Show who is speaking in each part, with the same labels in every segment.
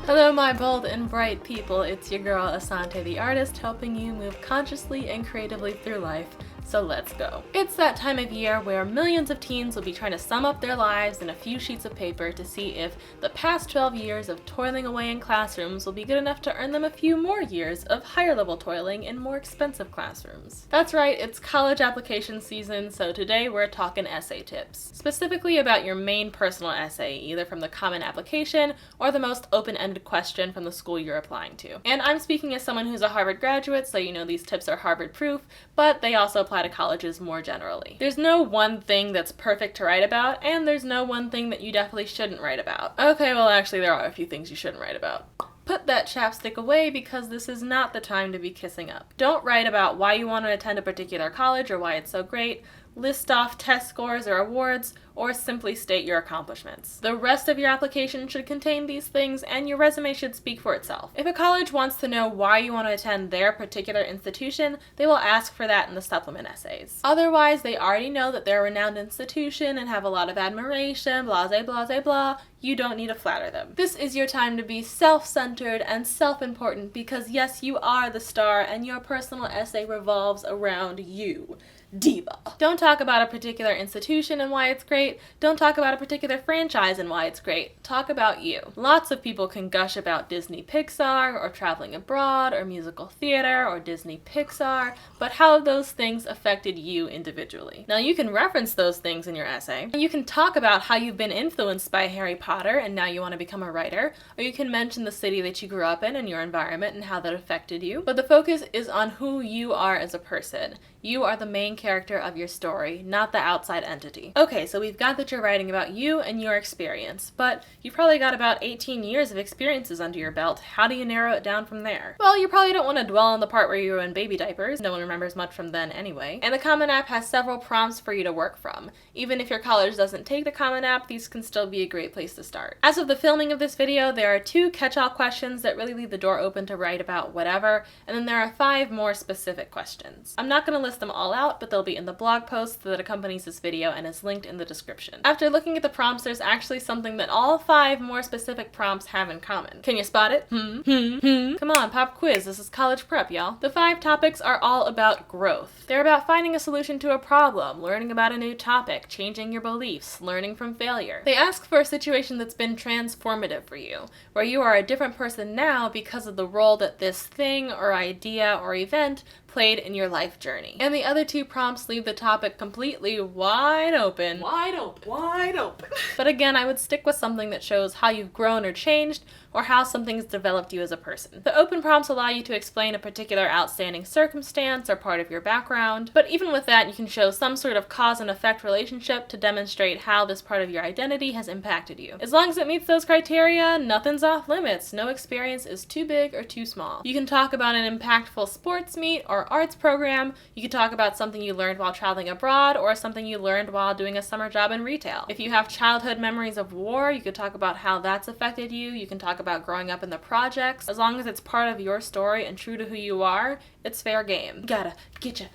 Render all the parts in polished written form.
Speaker 1: Hello my bold and bright people, it's your girl Ahsante the artist, helping you move consciously and creatively through life. So let's go. It's that time of year where millions of teens will be trying to sum up their lives in a few sheets of paper to see if the past 12 years of toiling away in classrooms will be good enough to earn them a few more years of higher level toiling in more expensive classrooms. That's right, it's college application season, so today we're talking essay tips. Specifically about your main personal essay, either from the common application or the most open-ended question from the school you're applying to. And I'm speaking as someone who's a Harvard graduate, so you know these tips are Harvard proof, but they also apply to colleges more generally. There's no one thing that's perfect to write about, and there's no one thing that you definitely shouldn't write about. Okay, well actually there are a few things you shouldn't write about. Put that chapstick away because this is not the time to be kissing up. Don't write about why you want to attend a particular college or why it's so great. List off test scores or awards, or simply state your accomplishments. The rest of your application should contain these things, and your resume should speak for itself. If a college wants to know why you want to attend their particular institution, they will ask for that in the supplement essays. Otherwise, they already know that they're a renowned institution and have a lot of admiration, blah, blah, blah, blah. You don't need to flatter them. This is your time to be self-centered and self-important because yes, you are the star and your personal essay revolves around you. Diva. Don't talk about a particular institution and why it's great. Don't talk about a particular franchise and why it's great. Talk about you. Lots of people can gush about Disney Pixar or traveling abroad or musical theater or Disney Pixar, but how have those things affected you individually? Now you can reference those things in your essay. You can talk about how you've been influenced by Harry Potter and now you want to become a writer, or you can mention the city that you grew up in and your environment and how that affected you. But the focus is on who you are as a person. You are the main character of your story, not the outside entity. Okay, so we've got that you're writing about you and your experience, but you've probably got about 18 years of experiences under your belt. How do you narrow it down from there? Well, you probably don't want to dwell on the part where you were in baby diapers. No one remembers much from then anyway. And the Common App has several prompts for you to work from. Even if your college doesn't take the Common App, these can still be a great place to start. As of the filming of this video, there are 2 catch-all questions that really leave the door open to write about whatever, and then there are 5 more specific questions. I'm not going to list them all out, but they'll be in the blog post that accompanies this video and is linked in the description. After looking at the prompts, there's actually something that all 5 more specific prompts have in common. Can you spot it? Come on, pop quiz. This is college prep, y'all. The 5 topics are all about growth. They're about finding a solution to a problem, learning about a new topic, changing your beliefs, learning from failure. They ask for a situation that's been transformative for you, where you are a different person now because of the role that this thing or idea or event played in your life journey. And the other 2 prompts leave the topic completely wide open. Wide open. Wide open. But again, I would stick with something that shows how you've grown or changed, or how something's developed you as a person. The open prompts allow you to explain a particular outstanding circumstance or part of your background, but even with that, you can show some sort of cause and effect relationship to demonstrate how this part of your identity has impacted you. As long as it meets those criteria, nothing's off limits. No experience is too big or too small. You can talk about an impactful sports meet or arts program. You can talk about something you learned while traveling abroad or something you learned while doing a summer job in retail. If you have childhood memories of war, you could talk about how that's affected you. You can talk about growing up in the projects. As long as it's part of your story and true to who you are, it's fair game. Gotta get your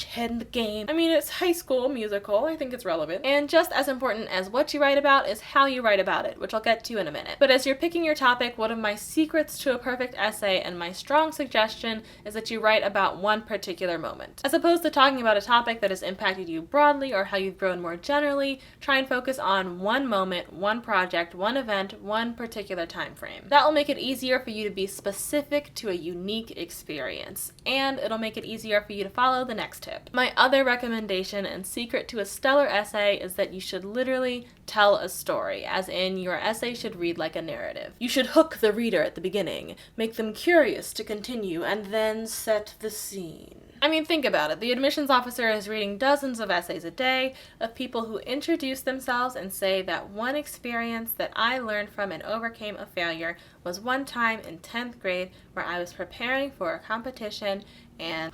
Speaker 1: head in the game. I mean, it's high school musical. I think it's relevant. And just as important as what you write about is how you write about it, which I'll get to in a minute. But as you're picking your topic, one of my secrets to a perfect essay and my strong suggestion is that you write about one particular moment. As opposed to talking about a topic that has impacted you broadly or how you've grown more generally, try and focus on one moment, one project, one event, one particular time frame. That will make it easier for you to be specific to a unique experience, and it'll make it easier for you to follow the next tip. My other recommendation and secret to a stellar essay is that you should literally tell a story, as in your essay should read like a narrative. You should hook the reader at the beginning, make them curious to continue, and then set the scene. I mean, think about it. The admissions officer is reading dozens of essays a day of people who introduce themselves and say that one experience that I learned from and overcame a failure was one time in 10th grade where I was preparing for a competition and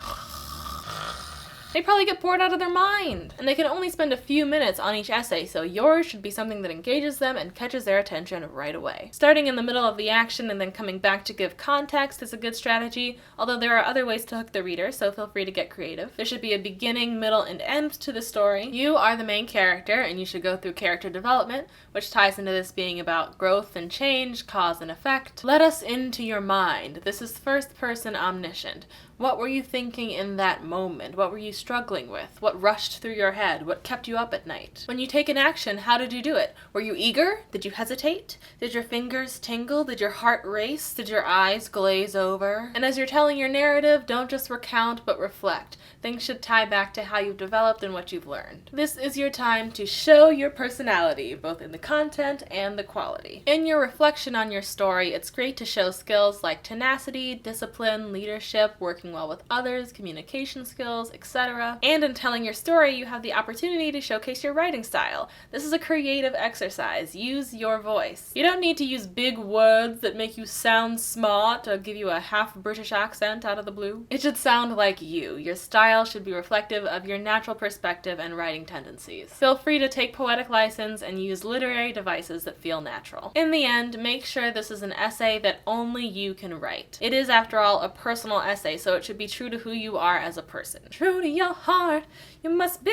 Speaker 1: They probably get bored out of their mind. And they can only spend a few minutes on each essay, so yours should be something that engages them and catches their attention right away. Starting in the middle of the action and then coming back to give context is a good strategy, although there are other ways to hook the reader, so feel free to get creative. There should be a beginning, middle, and end to the story. You are the main character, and you should go through character development, which ties into this being about growth and change, cause and effect. Let us into your mind. This is first-person omniscient. What were you thinking in that moment? What were you struggling with? What rushed through your head? What kept you up at night? When you take an action, how did you do it? Were you eager? Did you hesitate? Did your fingers tingle? Did your heart race? Did your eyes glaze over? And as you're telling your narrative, don't just recount, but reflect. Things should tie back to how you've developed and what you've learned. This is your time to show your personality, both in the content and the quality. In your reflection on your story, it's great to show skills like tenacity, discipline, leadership, working well with others, communication skills, etc. And in telling your story, you have the opportunity to showcase your writing style. This is a creative exercise. Use your voice. You don't need to use big words that make you sound smart or give you a half-British accent out of the blue. It should sound like you. Your style should be reflective of your natural perspective and writing tendencies. Feel free to take poetic license and use literary devices that feel natural. In the end, make sure this is an essay that only you can write. It is, after all, a personal essay, so it should be true to who you are as a person. True to your heart, you must be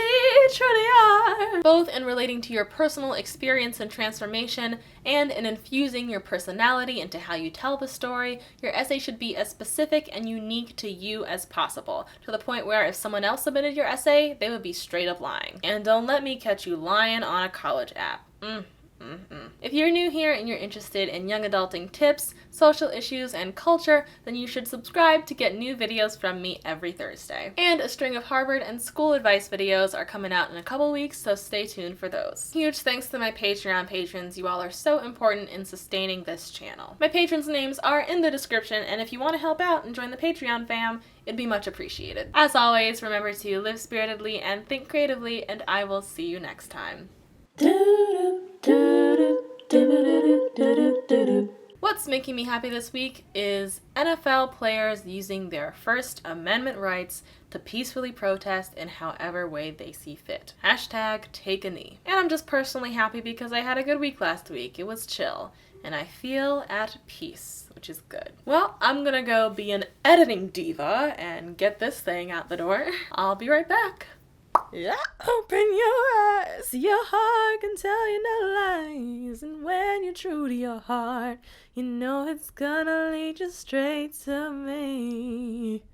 Speaker 1: true to your heart. Both in relating to your personal experience and transformation, and in infusing your personality into how you tell the story, your essay should be as specific and unique to you as possible, to the point where if someone else submitted your essay, they would be straight up lying. And don't let me catch you lying on a college app. If you're new here and you're interested in young adulting tips, social issues, and culture, then you should subscribe to get new videos from me every Thursday. And a string of Harvard and school advice videos are coming out in a couple weeks, so stay tuned for those. Huge thanks to my Patreon patrons. You all are so important in sustaining this channel. My patrons' names are in the description, and if you want to help out and join the Patreon fam, it'd be much appreciated. As always, remember to live spiritedly and think creatively, and I will see you next time. What's making me happy this week is NFL players using their First Amendment rights to peacefully protest in however way they see fit. Hashtag take a knee. And I'm just personally happy because I had a good week last week. It was chill, and I feel at peace, which is good. Well, I'm gonna go be an editing diva and get this thing out the door. I'll be right back. Yeah. Open your eyes, your heart can tell you no lies, and when you're true to your heart, you know it's gonna lead you straight to me.